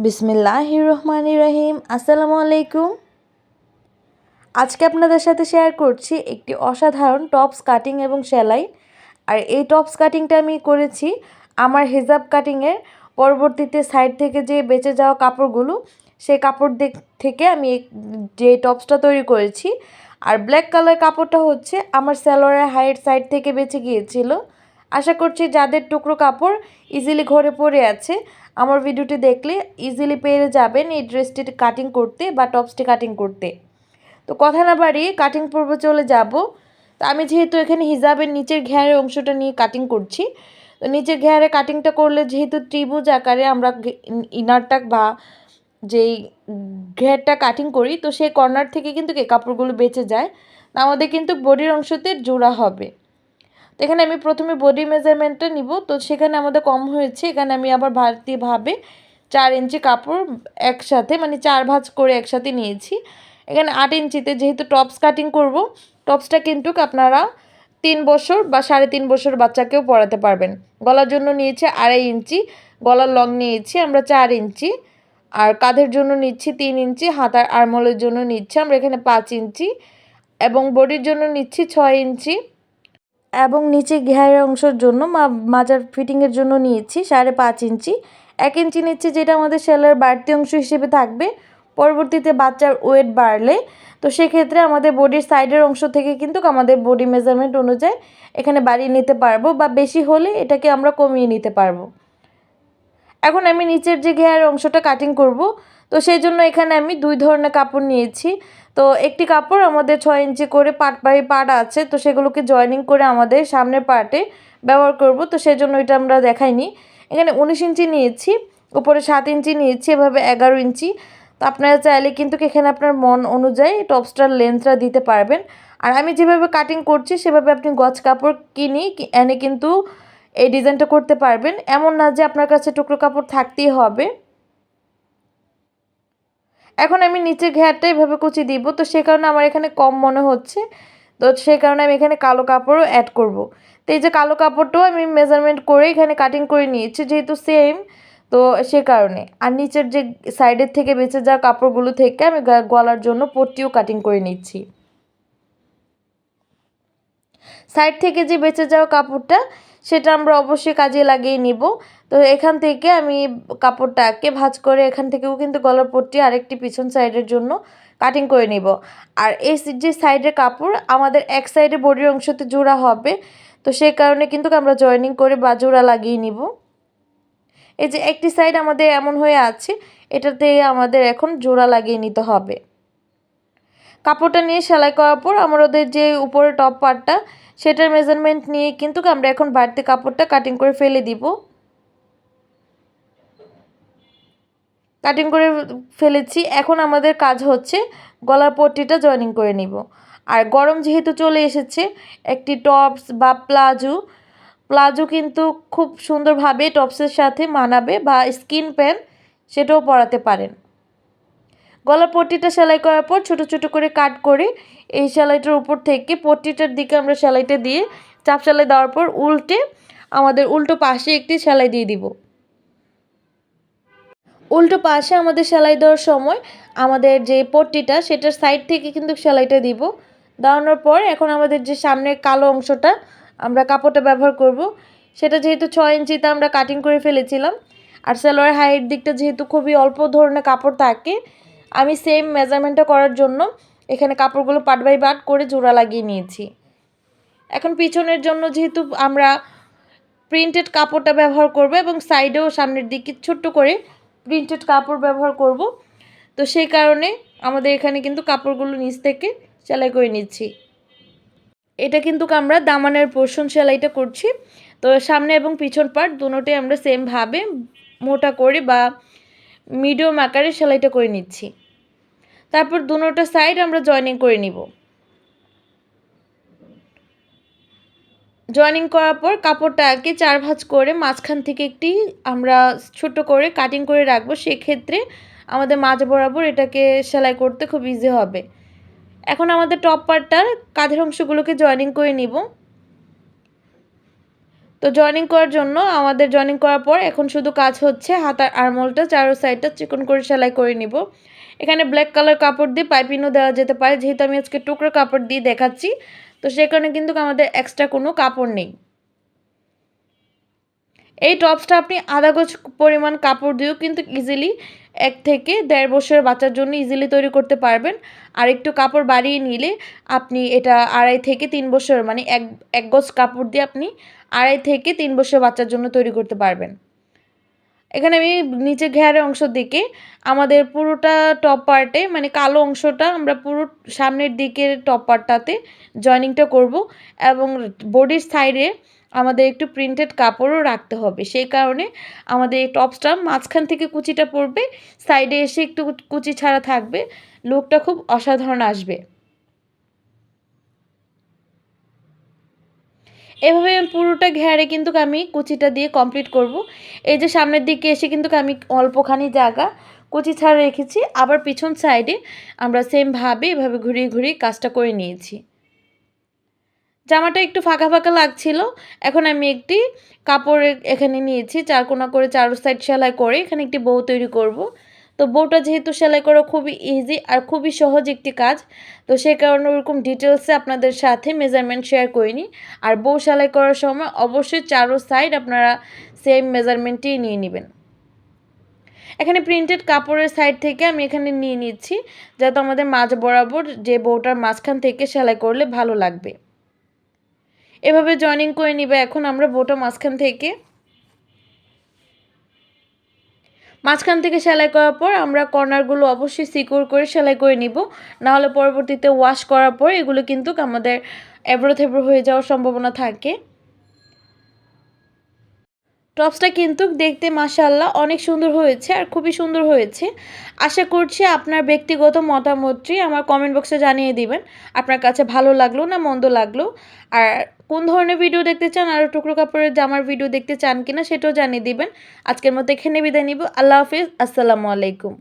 বিসমিল্লাহির রহমানির রহিম। আসসালামু আলাইকুম। আজকে আপনাদের সাথে শেয়ার করছি একটি অসাধারণ টপস কাটিং এবং সেলাই। আর এই টপস কাটিংটা আমি করেছি আমার হিজাব কাটিংয়ের পরবর্তীতে সাইড থেকে যে বেঁচে যাওয়া কাপড়গুলো, সেই কাপড় থেকে আমি যে টপসটা তৈরি করেছি। আর ব্ল্যাক কালার কাপড়টা হচ্ছে আমার সালোয়ারের হাইট সাইড থেকে বেঁচে গিয়েছিল। আশা করছি যাদের টুকরো কাপড় ইজিলি ঘরে পড়ে আছে, আমার ভিডিওটি দেখলে ইজিলি পেরে যাবেন এই ড্রেসটি কাটিং করতে বা টপসটি কাটিং করতে। তো কথা না বাড়িয়ে কাটিং পর্বে চলে যাব। তো আমি যেহেতু এখানে হিজাবের নিচের ঘেরের অংশটা নিয়ে কাটিং করছি, তো নিচের ঘেরে কাটিংটা করলে যেহেতু ত্রিভুজ আকারে আমরা ইনারটা বা যেই ঘেরটা কাটিং করি, তো সেই কর্নার থেকে কিন্তু কাপড়গুলো বেঁচে যায়। আমাদের কিন্তু বডির অংশতে জোড়া হবে। তো এখানে আমি প্রথমে বডি মেজারমেন্টটা নিব। তো সেখানে আমাদের কম হয়েছে, এখানে আমি আবার বাড়তিভাবে 4 ইঞ্চি কাপড় একসাথে মানে 4 ভাঁজ করে একসাথে নিয়েছি। এখানে 8 ইঞ্চিতে যেহেতু টপস কাটিং করব, টপসটা কিন্তু আপনারা 3 বছর বা 3.5 বছর বাচ্চাকেও পরাতে পারবেন। গলার জন্য নিয়েছি 2.5 ইঞ্চি, গলার লং নিয়েছি আমরা 4 ইঞ্চি, আর কাঁধের জন্য নিচ্ছি 3 ইঞ্চি, হাতার আরমোলের জন্য নিচ্ছি আমরা এখানে 5 ইঞ্চি, এবং বডির জন্য নিচ্ছি 6 ইঞ্চি, এবং নিচে ঘেরের অংশের জন্য মাজার ফিটিংয়ের জন্য নিয়েছি 5.5 ইঞ্চি। 1 ইঞ্চি নিচ্ছি, যেটা আমাদের সেলাইয়ের বাড়তি অংশ হিসেবে থাকবে পরবর্তীতে বাচ্চার ওয়েট বাড়লে। তো সেক্ষেত্রে আমাদের বডির সাইডের অংশ থেকে কিন্তু আমাদের বডি মেজারমেন্ট অনুযায়ী এখানে বাড়িয়ে নিতে পারবো, বা বেশি হলে এটাকে আমরা কমিয়ে নিতে পারবো। এখন আমি নিচের যে ঘেরের অংশটা কাটিং করব, তো সেই জন্য এখানে আমি 2 ধরনের কাপড় নিয়েছি। তো একটি কাপড় আমাদের 6 ইঞ্চি করে পাট বাই পাট আছে, তো সেগুলোকে জয়েনিং করে আমাদের সামনের পার্টে ব্যবহার করব। তো সেই জন্য এটা আমরা দেখাইনি। এখানে 19 ইঞ্চি নিয়েছি, উপরে 7 ইঞ্চি নিয়েছি, এভাবে 11 ইঞ্চি। তো আপনারা চাইলে কিন্তু এখানে আপনার মন অনুযায়ী টপসটার লেন্থটা দিতে পারবেন। আর আমি যেভাবে কাটিং করছি সেভাবে আপনি গজ কাপড় এনে কিন্তু এই ডিজাইনটা করতে পারবেন। এমন না যে আপনার কাছে টুকরো কাপড় থাকতেই হবে। এখন আমি নিচে ঘেরটা এভাবে কুচি দিব, তো সে কারণে আমার এখানে কম মনে হচ্ছে। তো সেই কারণে আমি এখানে কালো কাপড়ও অ্যাড করব। তো এই যে কালো কাপড়টাও আমি মেজারমেন্ট করে এখানে কাটিং করে নিয়েছি, যেহেতু সেম, তো সে কারণে। আর নিচের যে সাইডের থেকে বেঁচে যাওয়া কাপড়গুলো থেকে আমি গলার জন্য পট্টিও কাটিং করে নিচ্ছি। সাইড থেকে যে বেঁচে যাওয়া কাপড়টা, সেটা আমরা অবশ্যই কাজে লাগিয়ে নিব। তো এখান থেকে আমি কাপড়টাকে ভাঁজ করে এখান থেকেও কিন্তু গলার পট্টি আরেকটি পিছন সাইডের জন্য কাটিং করে নিব। আর এই যে সাইডের কাপড় আমাদের এক সাইডে বডির অংশতে জোড়া হবে, তো সেই কারণে কিন্তু আমরা জয়েনিং করে বা জোড়া লাগিয়ে নিব। এই যে একটি সাইড আমাদের এমন হয়ে আছে, এটাতে আমাদের এখন জোড়া লাগিয়ে নিতে হবে। কাপড়টা নিয়ে সেলাই করার পর আমাদের যে উপরে টপ পার্টটা, সেটার মেজারমেন্ট নিয়ে কিন্তু আমরা এখন বাড়তি কাপড়টা কাটিং করে ফেলে দিব। কাটিং করে ফেলেছি, এখন আমাদের কাজ হচ্ছে গলার পট্টিটা জয়েনিং করে নিব। আর গরম যেহেতু চলে এসেছে, একটি টপস বা প্লাজো কিন্তু খুব সুন্দরভাবে টপসের সাথে মানাবে, বা স্কিন প্যান্ট সেটাও পরাতে পারেন। গলার পট্টিটা সেলাই করার পর ছোট ছোট করে কাট করে এই সেলাইটার উপর থেকে পট্টিটার দিকে আমরা সেলাইটা দিয়ে চাপ সেলাই দেওয়ার পর আমাদের উল্টো পাশে একটি সেলাই দিয়ে দিব। উল্টো পাশে আমাদের সেলাই দেওয়ার সময় আমাদের যে পট্টিটা, সেটার সাইড থেকে কিন্তু সেলাইটা দিব। দেওয়ানোর পর এখন আমাদের যে সামনের কালো অংশটা আমরা কাপড়টা ব্যবহার করব, সেটা যেহেতু 6 ইঞ্চিতে আমরা কাটিং করে ফেলেছিলাম, আর সালোয়ার হাইট দিকটা যেহেতু খুবই অল্প ধরনের কাপড় থাকে, আমি সেম মেজারমেন্টটা করার জন্য এখানে কাপড়গুলো পার্ট বাই পার্ট করে জোড়া লাগিয়ে নিয়েছি। এখন পিছনের জন্য যেহেতু আমরা প্রিন্টেড কাপড়টা ব্যবহার করব এবং সাইডেও সামনের দিকে ছোট্ট করে প্রিন্টেড কাপড় ব্যবহার করব, তো সেই কারণে আমাদের এখানে কিন্তু কাপড়গুলো নিচ থেকে সেলাই করে নিচ্ছি। এটা কিন্তু আমরা দামানের পোর্শন সেলাইটা করছি। তো সামনে এবং পিছন পার্ট দুটোটাই আমরা সেমভাবে মোটা করে বা মিডিয়াম আকারে সেলাইটা করে নিচ্ছি। তারপর দুটো সাইড আমরা জয়েনিং করে নিব। জয়েনিং করার পর কাপড়টাকে 4 ভাঁজ করে মাঝখান থেকে একটি আমরা ছোট করে কাটিং করে রাখবো। সেক্ষেত্রে আমাদের মাঝ বরাবর এটাকে সেলাই করতে খুব ইজি হবে। এখন আমাদের টপ পার্টটার কাঁধের অংশগুলোকে জয়েনিং করে নিব। তো জয়েনিং করার জন্য আমাদের জয়েনিং করার পর এখন শুধু কাজ হচ্ছে হাতার আরমোলটা চারো সাইডটা চিকন করে সেলাই করে নিব। এখানে ব্ল্যাক কালার কাপড় দিয়ে পাইপিংও দেওয়া যেতে পারে, যেহেতু আমি আজকে টুকরো কাপড় দিয়ে দেখাচ্ছি তো সেই কারণে কিন্তু আমাদের এক্সট্রা কোনো কাপড় নেই। এই টপসটা আপনি আধা গজ পরিমাণ কাপড় দিয়েও কিন্তু ইজিলি 1 থেকে 1.5 বছরের বাচ্চার জন্য ইজিলি তৈরি করতে পারবেন। আর একটু কাপড় বাড়িয়ে নিলে আপনি এটা 2.5 থেকে 3 বছর মানে এক গজ কাপড় দিয়ে আপনি 2.5 থেকে 3 বছরের বাচ্চার জন্য তৈরি করতে পারবেন। এখানে আমি নিচে ঘেরের অংশ দিকে আমাদের পুরোটা টপ পার্টে মানে কালো অংশটা আমরা পুরো সামনের দিকের টপ পার্টটাতে জয়েনিংটা করব এবং বডির সাইডে আমাদের একটু প্রিন্টেড কাপড়ও রাখতে হবে। সেই কারণে আমাদের এই টপসটা মাঝখান থেকে কুচিটা পড়বে, সাইডে এসে একটু কুচি ছাড়া থাকবে, লুকটা খুব অসাধারণ আসবে। এভাবে পুরোটা ঘেরে কিন্তু আমি কুচিটা দিয়ে কমপ্লিট করব। এই যে সামনের দিকে এসে কিন্তু আমি অল্পখানি জায়গা কুচি ছাড়া রেখেছি, আবার পিছন সাইডে আমরা সেমভাবে এভাবে ঘুরিয়ে ঘুরিয়ে কাজটা করে নিয়েছি। জামাটা একটু ফাঁকা ফাঁকা লাগছিল, এখন আমি একটি কাপড় এখানে নিয়েছি, চারকোনা করে চারো সাইড সেলাই করে এখানে একটি বউ তৈরি করব। তো বউটা যেহেতু সেলাই করা খুবই ইজি আর খুবই সহজ একটি কাজ, তো সেই কারণে ওরকম ডিটেলসে আপনাদের সাথে মেজারমেন্ট শেয়ার করিনি। আর বউ সেলাই করার সময় অবশ্যই চারো সাইড আপনারা সেম মেজারমেন্টেই নিয়ে নেবেন। এখানে প্রিন্টেড কাপড়ের সাইড থেকে আমি এখানে নিয়ে নিচ্ছি, যাতে আমাদের মাঝ বরাবর যে বউটার মাঝখান থেকে সেলাই করলে ভালো লাগবে। এভাবে জয়েনিং করে নিবে। এখন আমরা বউটা মাঝখান থেকে সেলাই করার পর আমরা কর্নারগুলো অবশ্যই সিকিউর করে সেলাই করে নিব, নাহলে পরবর্তীতে ওয়াশ করার পর এগুলো কিন্তু আমাদের এবড়ো থেবড়ো হয়ে যাওয়ার সম্ভাবনা থাকে। টপসটা কিন্তু দেখতে মাশাআল্লাহ অনেক সুন্দর হয়েছে আর খুবই সুন্দর হয়েছে। আশা করছি আপনার ব্যক্তিগত মতামতটি আমার কমেন্ট বক্সে জানিয়ে দিবেন, আপনার কাছে ভালো লাগলো না মন্দ লাগলো, আর কোন ধরনের ভিডিও দেখতে চান, আর টুকরো কাপড়ের জামার ভিডিও দেখতে চান কিনা সেটাও জানিয়ে দিবেন। আজকের মতো এখানে বিদায় নিব। আল্লাহ হাফিজ, আসসালামু আলাইকুম।